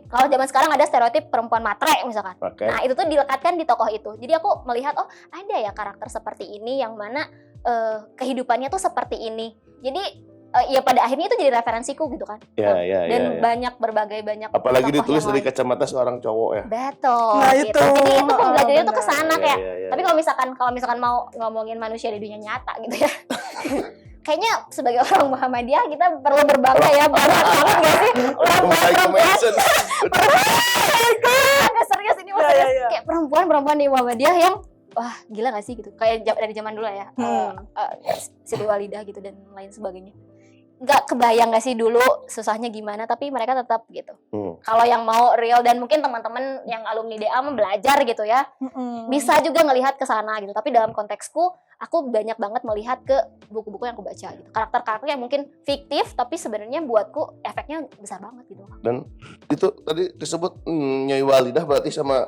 kalau zaman sekarang ada stereotip perempuan matre misalkan nah itu tuh dilekatkan di tokoh itu jadi aku melihat ada ya karakter seperti ini yang mana kehidupannya tuh seperti ini jadi ya pada akhirnya itu jadi referensiku gitu kan. Dan banyak apalagi tokoh ditulis yang dari lain. kacamata seorang cowok ya. Betul. Nah, gitu. itu. Jadi itu pembelajarannya tuh kesana kayak. Iya. Tapi kalau misalkan mau ngomongin manusia di dunia nyata gitu ya. kayaknya sebagai orang Muhammadiyah kita perlu berbangga ya, banget banget gak sih? Mulai ke mention. Agak serius ini mas, serius. Iya. Kayak perempuan di Muhammadiyah yang wah gila gak sih gitu, kayak dari zaman dulu ya, Siti Walidah gitu dan lain sebagainya. Nggak kebayang gak sih dulu susahnya gimana, tapi mereka tetap gitu. Kalau yang mau real, dan mungkin teman-teman yang alumni DA belajar gitu ya, bisa juga ngelihat ke sana gitu. Tapi dalam konteksku, aku banyak banget melihat ke buku-buku yang aku baca gitu. Karakter-karakter yang mungkin fiktif, tapi sebenarnya buatku efeknya besar banget gitu. Dan itu tadi disebut Nyai Walidah berarti sama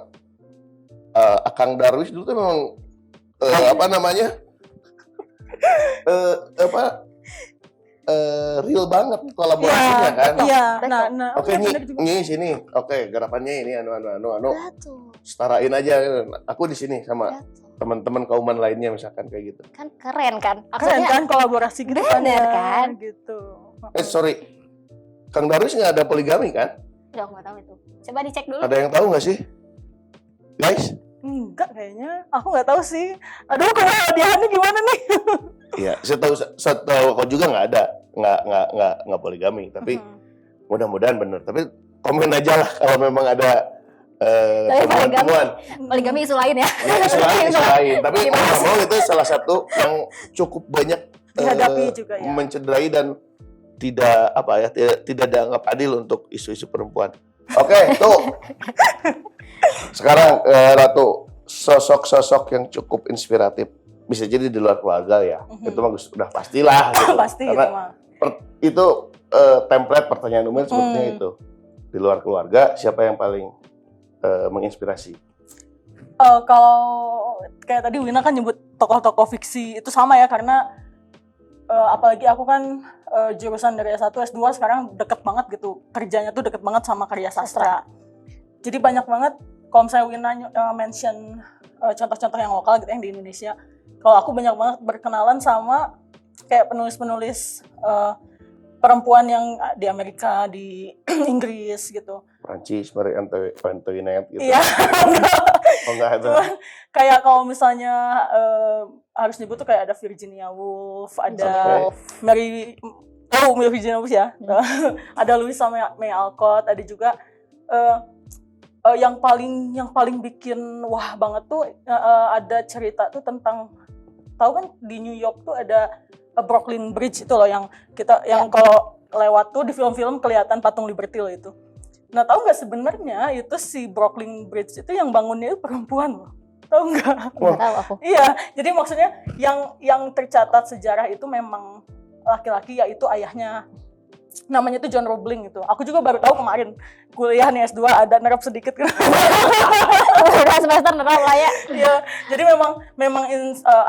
Akang Darwis dulu tuh memang apa namanya? Real banget kolaborasinya kan. Iya. Betul. Nah, Oke, bener juga. Nyi sini. Oke, gerakannya ini anu. Betul. Setarain aja. Aku di sini sama Betul. teman-teman kauman lainnya misalkan kayak gitu. Kan keren kan? Keren Maksudnya kan kolaborasi gitu kan bener ya, kan? gitu. Sorry. Kang Darwis nggak ada poligami kan? udah aku nggak tahu itu. Coba dicek dulu. Ada yang tahu nggak sih? Guys? Enggak kayaknya. Aku nggak tahu sih. Aduh, kehadirannya gimana nih? Iya, setahu aku juga nggak ada. Nggak poligami. Tapi mudah-mudahan bener. Tapi komen aja lah kalau memang ada temuan-temuan. Poligami isu lain ya. Ya, isu lain. Tapi mau nggak mau itu salah satu yang cukup banyak Dihadapi juga ya. mencederai dan tidak dianggap adil untuk isu-isu perempuan. Oke, tuh. Sekarang Ratu, sosok-sosok yang cukup inspiratif. Bisa jadi di luar keluarga ya. Itu mah udah pastilah gitu. Pasti itu Karena mah. itu template pertanyaan umum sepertinya itu. Di luar keluarga siapa yang paling menginspirasi? Kalau kayak tadi Wina kan nyebut tokoh-tokoh fiksi, itu sama ya, karena apalagi aku kan jurusan dari S1, S2 sekarang deket banget gitu, kerjanya tuh deket banget sama karya sastra. Jadi banyak banget, kalau misalnya Wina mention contoh-contoh yang lokal gitu yang di Indonesia, kalau aku banyak banget berkenalan sama kayak penulis-penulis perempuan yang di Amerika, di Inggris gitu. Prancis, Marie Antoinette gitu. Iya. Oh enggak ada. Cuman kayak kalau misalnya harus nyebut tuh kayak ada Virginia Woolf, ada Mary Virginia Woolf ya. Ada Louisa May Alcott, ada juga yang paling bikin wah banget tuh ada cerita tuh tentang, tahu kan di New York tuh ada Brooklyn Bridge itu loh yang kalau lewat tuh di film-film kelihatan patung Liberty loh itu. Nah, tahu nggak sebenarnya itu si Brooklyn Bridge itu yang bangunnya itu perempuan loh. Tahu nggak? Nggak tahu aku. Iya, jadi maksudnya yang tercatat sejarah itu memang laki-laki, yaitu ayahnya. Namanya itu John Roebling itu. Aku juga baru tahu kemarin kuliah nih S2 ada nerap sedikit. Semester nerap lah ya. Iya, jadi memang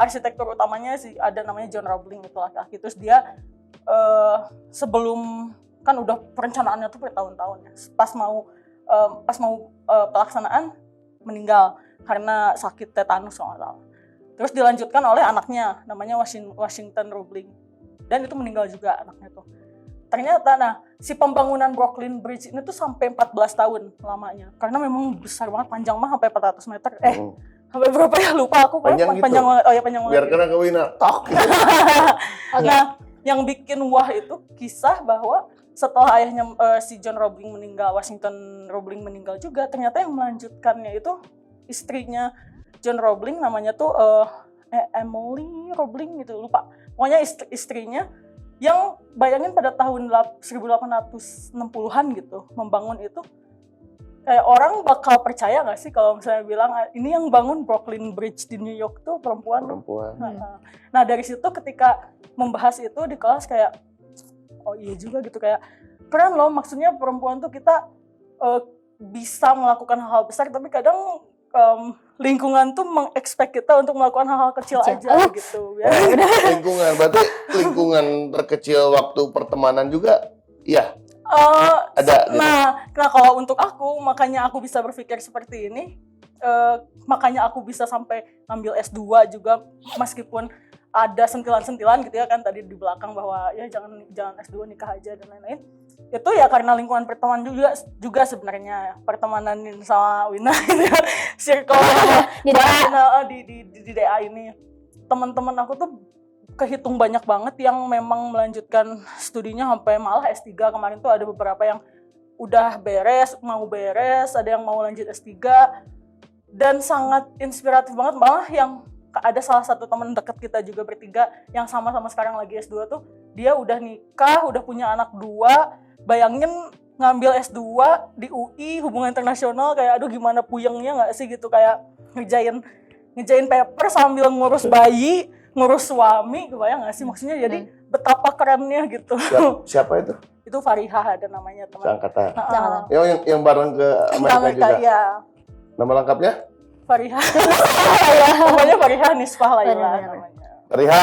arsitektur utamanya sih ada namanya John Roebling itu laki-laki. Terus dia sebelum kan udah perencanaannya tuh bertahun-tahun ya. Pas mau pelaksanaan meninggal karena sakit tetanus kalau nggak salah. Terus dilanjutkan oleh anaknya namanya Washington Roebling. Dan itu meninggal juga anaknya tuh. Ternyata si pembangunan Brooklyn Bridge ini tuh sampai 14 tahun lamanya. Karena memang besar banget, panjang mah sampai 400 meter. Sampai berapa ya lupa aku. Panjang gitu. Panjang banget. Oh ya panjang banget. Biar kena ke Wina. Tok. Nah, yang bikin wah itu kisah bahwa setelah ayahnya si John Roebling meninggal, Washington Roebling meninggal juga, ternyata yang melanjutkannya itu istrinya John Roebling, namanya tuh Emily Roebling gitu, lupa. Pokoknya istrinya yang bayangin pada tahun 1860-an gitu membangun itu, kayak orang bakal percaya nggak sih kalau misalnya bilang ini yang bangun Brooklyn Bridge di New York tuh perempuan. Nah dari situ ketika membahas itu di kelas kayak oh iya juga gitu, kayak keren loh, maksudnya perempuan tuh kita bisa melakukan hal besar, tapi kadang lingkungan tuh mengekspek kita untuk melakukan hal-hal kecil aja gitu ya. Lingkungan, berarti lingkungan terkecil waktu pertemanan juga ya ada gitu. Nah kalau untuk aku, makanya aku bisa berpikir seperti ini, makanya aku bisa sampai ngambil S2 juga meskipun ada sentilan-sentilan gitu ya kan tadi di belakang bahwa ya jangan S2 nikah aja dan lain-lain. Itu ya karena lingkungan pertemanan juga sebenarnya, pertemanan sama Wina gitu ya, circle di DA ini. Teman-teman aku tuh kehitung banyak banget yang memang melanjutkan studinya sampai malah S3. Kemarin tuh ada beberapa yang udah beres, mau beres, ada yang mau lanjut S3, dan sangat inspiratif banget. Malah yang ada salah satu teman dekat kita juga bertiga yang sama-sama sekarang lagi S2 tuh, dia udah nikah, udah punya anak 2, bayangin ngambil S2 di UI hubungan internasional, kayak aduh gimana puyengnya nggak sih gitu, kayak ngerjain paper sambil ngurus bayi, ngurus suami, kebayang nggak sih maksudnya, jadi betapa kerennya gitu. Siapa itu? Itu Fariha ada namanya teman. Seangkatan. Heeh. Yang bareng ke Amerika juga. Ya. Nama lengkapnya? Fariha. Namanya Fariha Nisfah Laila namanya. Fariha.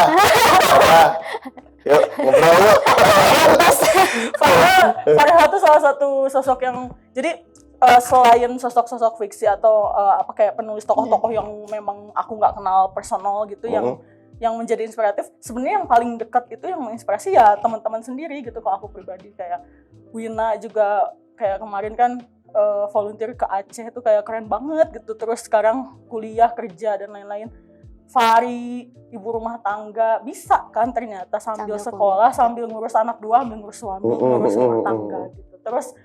Yuk ngobrol yuk. Fariha tuh salah satu sosok yang, jadi selain sosok-sosok fiksi atau apa kayak penulis tokoh-tokoh yang memang aku nggak kenal personal gitu, yang menjadi inspiratif, sebenarnya yang paling dekat itu yang menginspirasi ya teman-teman sendiri gitu. Kalau aku pribadi kayak Wina juga, kayak kemarin kan volunteer ke Aceh itu kayak keren banget gitu, terus sekarang kuliah kerja dan lain-lain. Fari, ibu rumah tangga, bisa kan ternyata sambil sekolah, sambil ngurus anak 2, sambil ngurus suami, ngurus rumah tangga gitu. Terus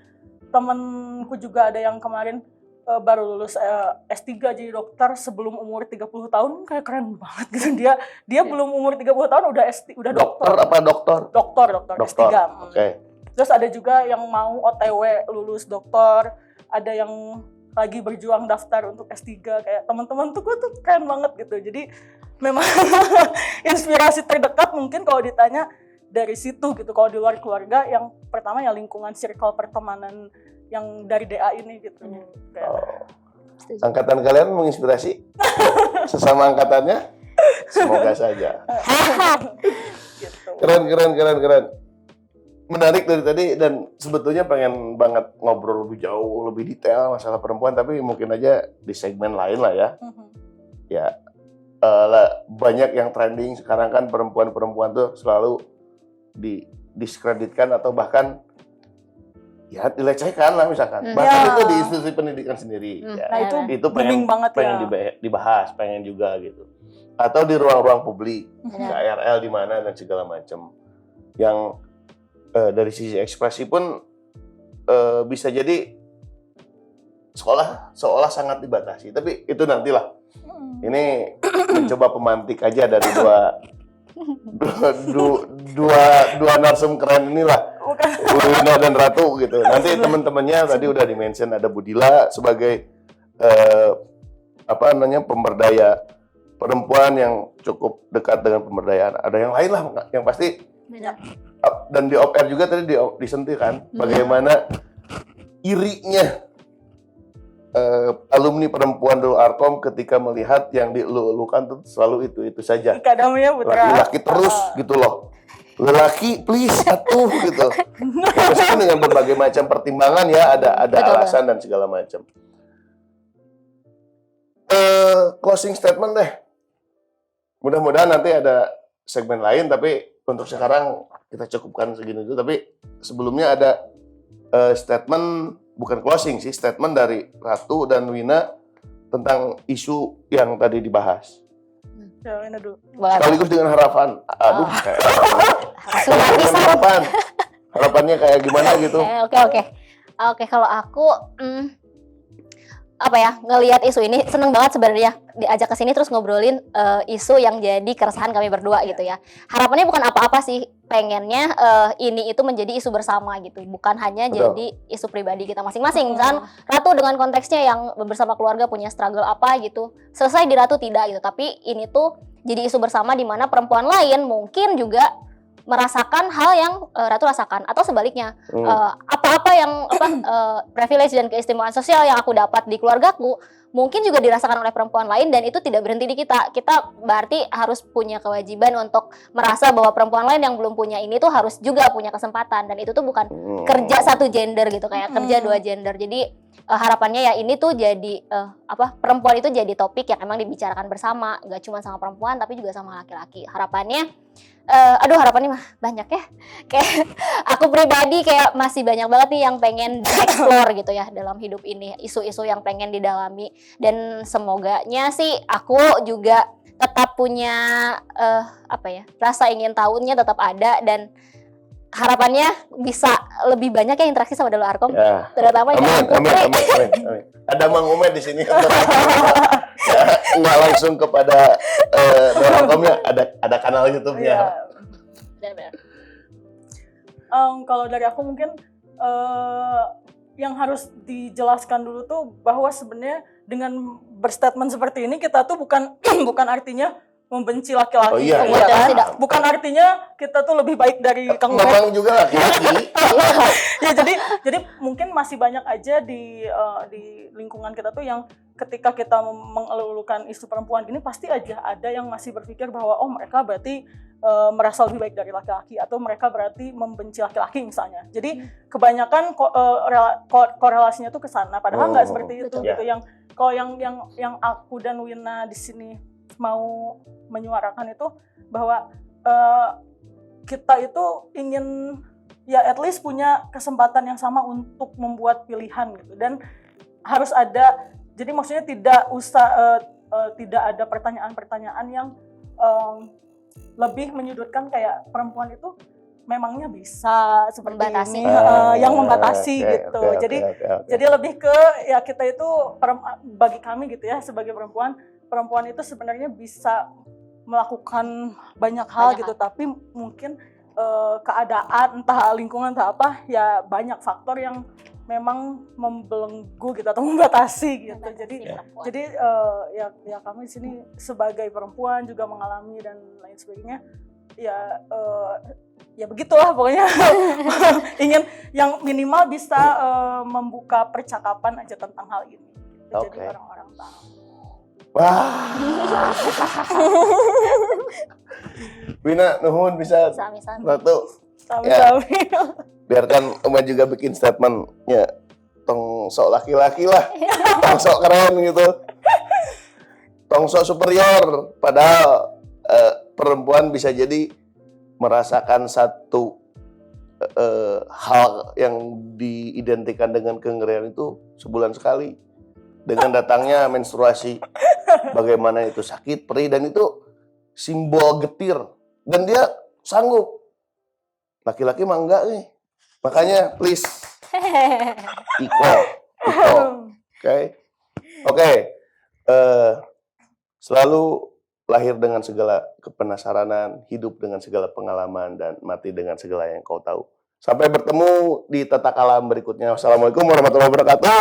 temenku juga ada yang kemarin baru lulus S3 jadi dokter sebelum umur 30 tahun, kayak keren banget gitu. Dia belum umur 30 tahun udah dokter. Dokter S3. Oke. Terus ada juga yang mau OTW lulus dokter, ada yang lagi berjuang daftar untuk S3, kayak teman-teman tuh gue tuh keren banget gitu. Jadi memang inspirasi terdekat mungkin kalau ditanya dari situ gitu. Kalau di luar keluarga, yang pertama ya lingkungan circle pertemanan yang dari DA ini gitu. Angkatan kalian menginspirasi sesama angkatannya? Semoga saja. Gitu. Keren. Menarik dari tadi, dan sebetulnya pengen banget ngobrol lebih jauh, lebih detail masalah perempuan, tapi mungkin aja di segmen lain lah ya. Ya, banyak yang trending sekarang kan, perempuan tuh selalu didiskreditkan atau bahkan ya dilecehkan lah misalkan. Bahkan itu di institusi pendidikan sendiri. Ya. Nah itu pengen dibahas, pengen juga gitu. Atau di ruang-ruang publik, KRL di mana dan segala macam. Yang dari sisi ekspresi pun bisa jadi seolah sangat dibatasi. Tapi itu nantilah. Ini mencoba pemantik aja dari dua narsum keren inilah, Wina dan Ratu gitu. Nanti teman-temannya tadi udah di-mention, ada Budila sebagai pemberdaya perempuan yang cukup dekat dengan pemberdayaan. Ada yang lain lah, yang pasti. Dan di off-air juga tadi disentuh kan, bagaimana irinya alumni perempuan dulu Arkom ketika melihat yang dielu-elukan tuh selalu itu saja. Laki-laki terus gitu loh. Lelaki please atuh gitu. Meskipun dengan berbagai macam pertimbangan ya, ada alasan dan segala macam. Closing statement deh. Mudah-mudahan nanti ada segmen lain, tapi untuk sekarang kita cukupkan segini dulu. Tapi sebelumnya ada statement, bukan closing sih, statement dari Ratu dan Wina tentang isu yang tadi dibahas. Ya, Wina dulu. Sekaligus dengan harapan. Harapannya kayak gimana gitu. Oke, kalau aku ngelihat isu ini seneng banget sebenarnya diajak ke sini terus ngobrolin isu yang jadi keresahan kami berdua gitu ya. Harapannya bukan apa-apa sih, pengennya ini itu menjadi isu bersama gitu, bukan hanya jadi isu pribadi kita masing-masing. Misalkan Ratu dengan konteksnya yang bersama keluarga punya struggle apa gitu, selesai di Ratu tidak gitu, tapi ini tuh jadi isu bersama di mana perempuan lain mungkin juga merasakan hal yang Ratu rasakan, atau sebaliknya apa-apa yang privilege dan keistimewaan sosial yang aku dapat di keluargaku mungkin juga dirasakan oleh perempuan lain, dan itu tidak berhenti di kita. Kita berarti harus punya kewajiban untuk merasa bahwa perempuan lain yang belum punya ini tuh harus juga punya kesempatan, dan itu tuh bukan kerja satu gender gitu, kayak kerja 2 gender. Jadi harapannya ya ini tuh jadi perempuan itu jadi topik yang emang dibicarakan bersama, gak cuma sama perempuan tapi juga sama laki-laki. Harapannya harapannya mah banyak ya. Kayak aku pribadi kayak masih banyak banget nih yang pengen explore gitu ya dalam hidup ini, isu-isu yang pengen didalami. Dan semoganya sih aku juga tetap punya rasa ingin tahunya tetap ada, dan harapannya bisa lebih banyak yang interaksi sama Delu Arkom, Ya. terutama Amin, dengan amin, Putri. amin, amin, amin. Ada Mang Umed di sini. Nggak langsung kepada Dorongkomnya, ada kanal YouTube-nya. Iya. Benar-benar. Kalau dari aku mungkin yang harus dijelaskan dulu tuh bahwa sebenarnya dengan berstatement seperti ini kita tuh bukan bukan artinya membenci laki-laki. Oh iya, ya kan? tidak. Bukan artinya kita tuh lebih baik dari Kang Umed. Memang juga laki-laki. Ya jadi mungkin masih banyak aja di lingkungan kita tuh yang ketika kita mengelulukan isu perempuan gini pasti aja ada yang masih berpikir bahwa oh mereka berarti merasa lebih baik dari laki-laki, atau mereka berarti membenci laki-laki misalnya. Jadi kebanyakan korelasinya tuh ke sana, padahal nggak seperti itu Betul. gitu. Yang kalau yang aku dan Wina di sini mau menyuarakan itu bahwa kita itu ingin ya at least punya kesempatan yang sama untuk membuat pilihan gitu, dan harus ada, jadi maksudnya tidak usah tidak ada pertanyaan-pertanyaan yang lebih menyudutkan kayak perempuan itu memangnya bisa seperti Membatasi. ini, yang membatasi gitu. Oke. Jadi lebih ke ya kita itu bagi kami gitu ya sebagai perempuan itu sebenarnya bisa melakukan banyak hal Banyak gitu, tapi mungkin keadaan entah lingkungan entah apa ya banyak faktor yang memang membelenggu gitu atau membatasi gitu. Jadi ya kami di sini sebagai perempuan juga mengalami dan lain sebagainya. Ya begitulah pokoknya. Ingin yang minimal bisa membuka percakapan aja tentang hal ini. Gitu. Oke. Jadi orang-orang tahu. Wah. Wina, nuhun bisa Sami-sami. satu. Sami-sami. Biarkan Umed juga bikin statementnya, tong sok laki-laki lah, tong sok keren gitu, tong sok superior. Padahal perempuan bisa jadi merasakan satu hal yang diidentikan dengan kengerian itu sebulan sekali, dengan datangnya menstruasi. Bagaimana itu sakit, perih, dan itu simbol getir, dan dia sanggup. Laki-laki mah enggak nih. Makanya please equal. Oke. Selalu lahir dengan segala kepenasaranan, hidup dengan segala pengalaman, dan mati dengan segala yang kau tahu. Sampai bertemu di tata kalam berikutnya. Wassalamualaikum warahmatullahi wabarakatuh.